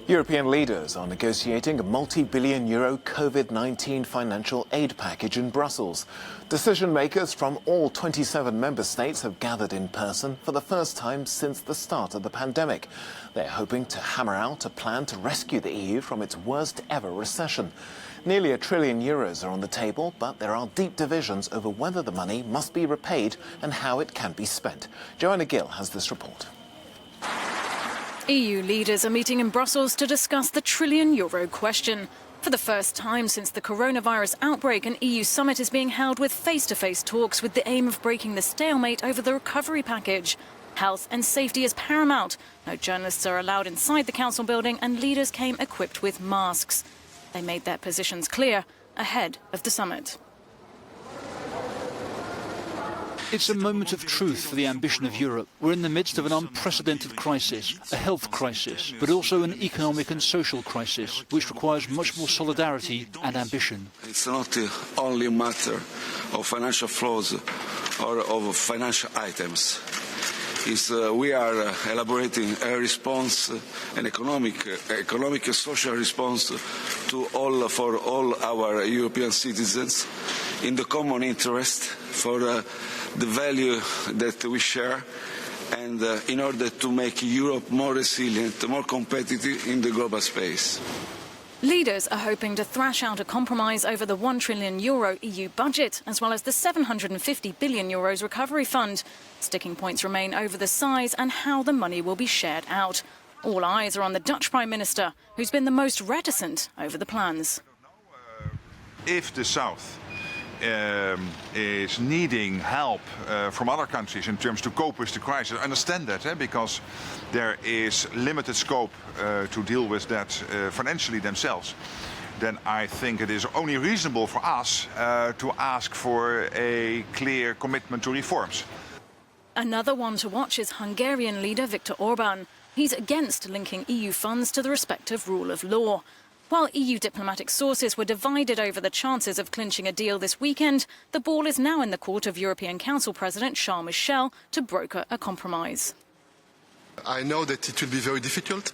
European leaders are negotiating a multi-billion euro COVID-19 financial aid package in Brussels. Decision makers from all 27 member states have gathered in person for the first time since the start of the pandemic. They're hoping to hammer out a plan to rescue the EU from its worst ever recession. Nearly €1 trillion are on the table, but there are deep divisions over whether the money must be repaid and how it can be spent. Joanna Gill has this report. EU leaders are meeting in Brussels to discuss the €1 trillion question. For the first time since the coronavirus outbreak, an EU summit is being held with face-to-face talks with the aim of breaking the stalemate over the recovery package. Health and safety is paramount. No journalists are allowed inside the council building, and leaders came equipped with masks. They made their positions clear ahead of the summit. It's a moment of truth for the ambition of Europe. We're in the midst of an unprecedented crisis, a health crisis, but also an economic and social crisis, which requires much more solidarity and ambition. It's not only a matter of financial flows or of financial items. We are elaborating a response, an economic and social response for all our European citizens in the common interest for the value that we share, and in order to make Europe more resilient, more competitive in the global space. Leaders are hoping to thrash out a compromise over the €1 trillion EU budget, as well as the €750 billion recovery fund. Sticking points remain over the size and how the money will be shared out. All eyes are on the Dutch Prime Minister, who's been the most reticent over the plans. If the South is needing help from other countries in terms to cope with the crisis. I understand that, because there is limited scope to deal with that financially themselves. Then I think it is only reasonable for us to ask for a clear commitment to reforms. Another one to watch is Hungarian leader Viktor Orban. He's against linking EU funds to the respect of rule of law. While EU diplomatic sources were divided over the chances of clinching a deal this weekend, the ball is now in the court of European Council President Charles Michel to broker a compromise. I know that it will be very difficult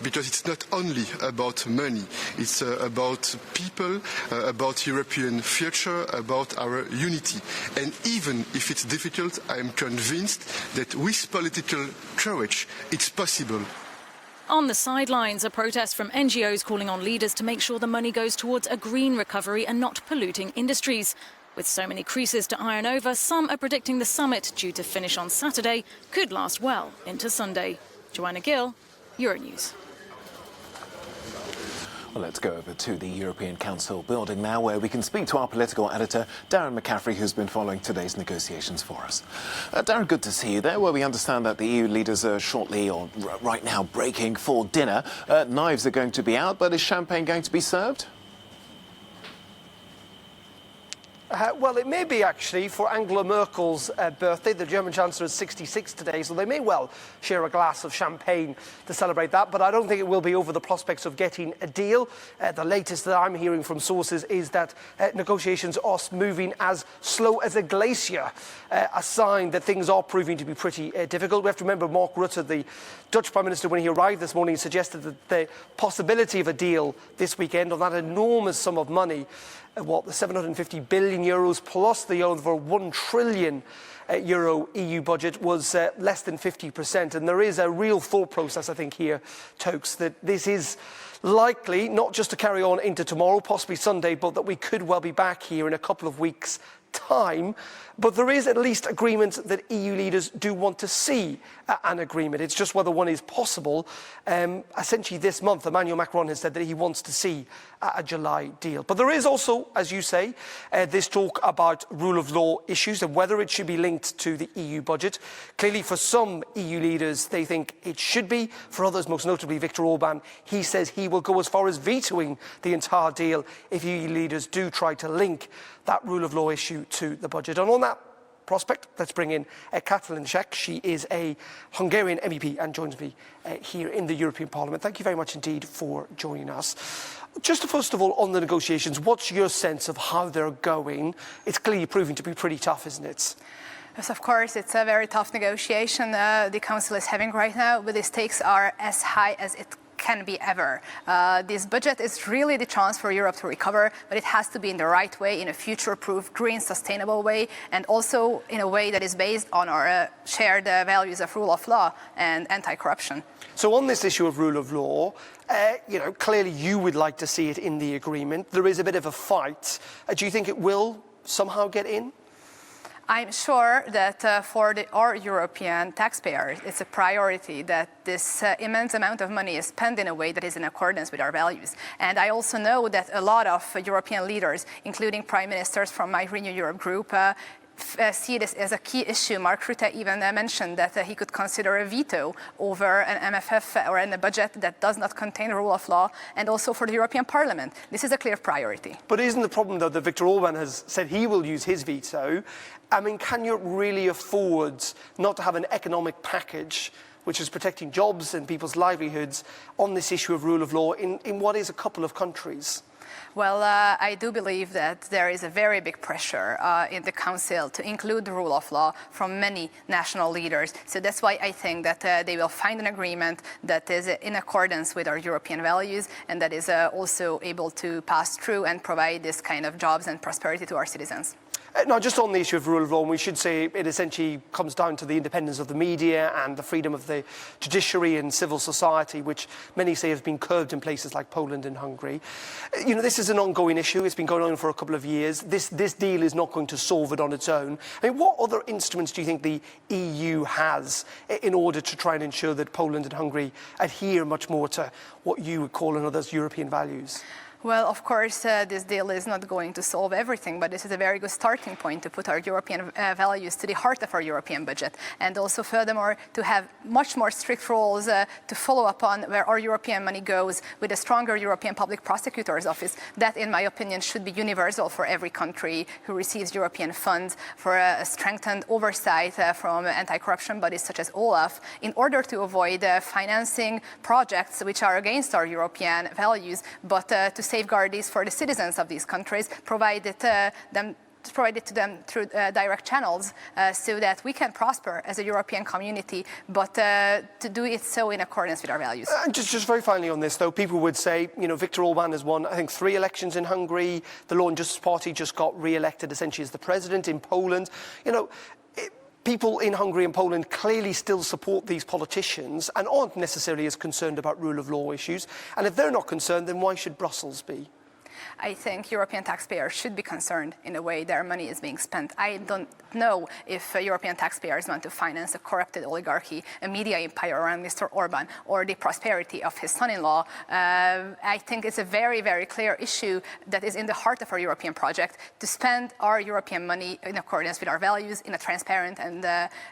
because it's not only about money. It's about people, about European future, about our unity. And even if it's difficult, I am convinced that with political courage, it's possible. On the sidelines, a protest from NGOs calling on leaders to make sure the money goes towards a green recovery and not polluting industries. With so many creases to iron over, some are predicting the summit, due to finish on Saturday, could last well into Sunday. Joanna Gill, Euronews. Well, let's go over to the European Council building now, where we can speak to our political editor, Darren McCaffrey, who's been following today's negotiations for us. Darren, good to see you there, where we understand that the EU leaders are shortly, or right now, breaking for dinner. Knives are going to be out, but is champagne going to be served? Well, it may be, actually, for Angela Merkel's birthday. The German Chancellor is 66 today, so they may well share a glass of champagne to celebrate that. But I don't think it will be over the prospects of getting a deal. The latest that I'm hearing from sources is that negotiations are moving as slow as a glacier, a sign that things are proving to be pretty difficult. We have to remember Mark Rutte, the Dutch Prime Minister, when he arrived this morning, suggested that the possibility of a deal this weekend on that enormous sum of money, the €750 billion plus the over €1 trillion EU budget, was less than 50%. And there is a real thought process, I think, here, Tokes, that this is likely not just to carry on into tomorrow, possibly Sunday, but that we could well be back here in a couple of weeks' time. But there is at least agreement that EU leaders do want to see an agreement. It's just whether one is possible. Essentially this month, Emmanuel Macron has said that he wants to see a July deal. But there is also, as you say, this talk about rule of law issues and whether it should be linked to the EU budget. Clearly, for some EU leaders, they think it should be. For others, most notably Viktor Orban, he says he will go as far as vetoing the entire deal if EU leaders do try to link that rule of law issue to the budget. And on that prospect, let's bring in Katalin Cseh. She is a Hungarian MEP and joins me here in the European Parliament. Thank you very much indeed for joining us. Just first of all, on the negotiations, what's your sense of how they're going? It's clearly proving to be pretty tough, isn't it? Yes, of course, it's a very tough negotiation the Council is having right now, but the stakes are as high as it can be ever. This budget is really the chance for Europe to recover, but it has to be in the right way, in a future-proof, green, sustainable way, and also in a way that is based on our shared values of rule of law and anti-corruption. So on this issue of rule of law, clearly you would like to see it in the agreement. There is a bit of a fight. Do you think it will somehow get in? I'm sure that for our European taxpayers, it's a priority that this immense amount of money is spent in a way that is in accordance with our values. And I also know that a lot of European leaders, including prime ministers from my Renew Europe group, see this as a key issue. Mark Rutte even mentioned that he could consider a veto over an MFF or in a budget that does not contain rule of law, and also for the European Parliament. This is a clear priority. But isn't the problem, though, that Viktor Orban has said he will use his veto? I mean, can Europe really afford not to have an economic package which is protecting jobs and people's livelihoods on this issue of rule of law in what is a couple of countries? Well, I do believe that there is a very big pressure in the Council to include the rule of law from many national leaders. So that's why I think that they will find an agreement that is in accordance with our European values and that is also able to pass through and provide this kind of jobs and prosperity to our citizens. Now, just on the issue of rule of law, we should say it essentially comes down to the independence of the media and the freedom of the judiciary and civil society, which many say has been curbed in places like Poland and Hungary. This is an ongoing issue. It's been going on for a couple of years. This deal is not going to solve it on its own. I mean, what other instruments do you think the EU has in order to try and ensure that Poland and Hungary adhere much more to what you would call in others European values? Well, of course, this deal is not going to solve everything, but this is a very good starting point to put our European values to the heart of our European budget, and also furthermore to have much more strict rules to follow up on where our European money goes with a stronger European Public Prosecutor's Office. That, in my opinion, should be universal for every country who receives European funds, for a strengthened oversight from anti-corruption bodies such as OLAF, in order to avoid financing projects which are against our European values, but to safeguard these for the citizens of these countries, provided to them through direct channels so that we can prosper as a European community, but to do it so in accordance with our values. Just very finally on this, though, people would say, Viktor Orban has won, I think, 3 elections in Hungary. The Law and Justice Party just got re-elected essentially as the president in Poland. People in Hungary and Poland clearly still support these politicians and aren't necessarily as concerned about rule of law issues. And if they're not concerned, then why should Brussels be? I think European taxpayers should be concerned in the way their money is being spent. I don't know if European taxpayers want to finance a corrupted oligarchy, a media empire around Mr. Orban, or the prosperity of his son-in-law. I think it's a very, very clear issue that is in the heart of our European project, to spend our European money in accordance with our values in a transparent and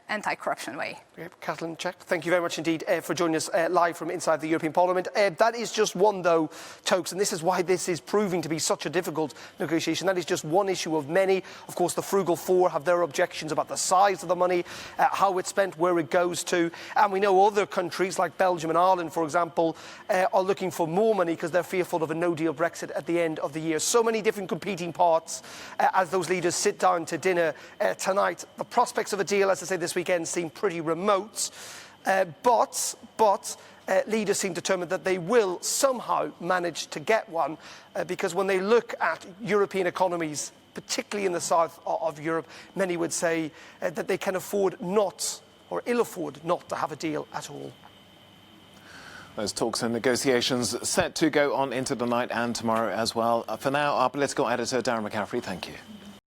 anti-corruption way. Katalin Czech, thank you very much indeed for joining us live from inside the European Parliament. That is just one, though, Tokes, and this is why this is proving to be such a difficult negotiation. That is just one issue of many. Of course, the Frugal Four have their objections about the size of the money, how it's spent, where it goes to. And we know other countries like Belgium and Ireland, for example, are looking for more money because they're fearful of a no-deal Brexit at the end of the year. So many different competing parts as those leaders sit down to dinner tonight. The prospects of a deal, as I say, this weekend seem pretty remote. But leaders seem determined that they will somehow manage to get one because when they look at European economies, particularly in the south of Europe, many would say that they can afford not, or ill afford not, to have a deal at all. Those talks and negotiations set to go on into the night and tomorrow as well. For now, our political editor, Darren McCaffrey, thank you.